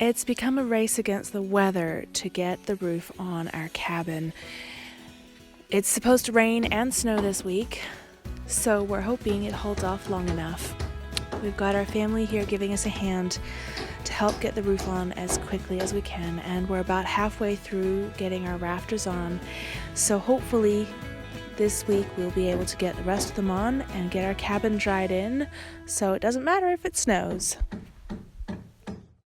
It's become a race against the weather to get the roof on our cabin. It's supposed to rain and snow this week, so we're hoping it holds off long enough. We've got our family here giving us a hand to help get the roof on as quickly as we can, and we're about halfway through getting our rafters on, so hopefully this week we'll be able to get the rest of them on and get our cabin dried in so it doesn't matter if it snows.